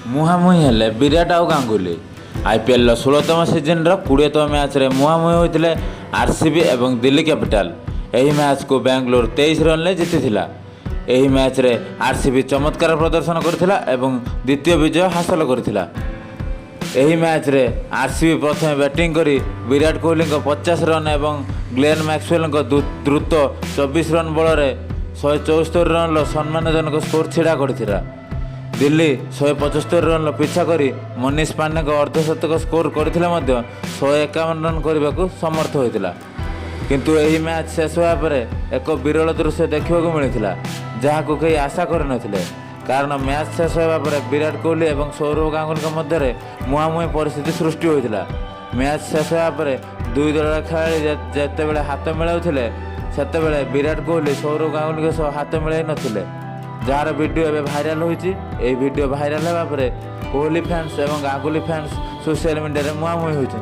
मुहांमुही हेले विराट आउ Ganguly. IPL 16तम season 20तम match रे मुहांमुही होते आरसीबी एवं दिल्ली कैपिटल। यही मैच को बेंगलोर 23 रन ले जीतिथिला। यही मैच रे आरसीबी चमत्कार प्रदर्शन करथिला एवं द्वितीय विजय हासिल करथिला। यही मैच रे आरसीबी प्रथम बैटिंग करी विराट कोहली 50 रन एवं ग्लेन मैक्सवेल द्रुत 24 रन बल 174 रन सम्मानजनक स्कोर छिड़ा करथिला। दिल्ली 175 रन पिछा करी मनीष पांडे अर्धशतक स्कोर करथिले 151 रन करने को समर्थ होइतिला। किंतु यही मैच शेष होगा पर एक विरल दृश्य देखा मिलता जहाँ को कहीं आशा करनथिले। कारण मैच शेष होगा पर विराट कोहली और सौरव गांगुली मध्य मुहांमुही परिस्थिति सृष्टि होता। मैच शेष होगा पर दुई दल खेलाड़ी जिते हाथ मिलाऊले से विराट कोहली सौरव गांगुली सह हाथ मिलाई नथिले। जार वीडियो एवं भाइराल होती। वीडियो भाइराल होगा पर कोहली फैंस और गांगुली फैंस सोशल मीडिया मुहांमुही होती।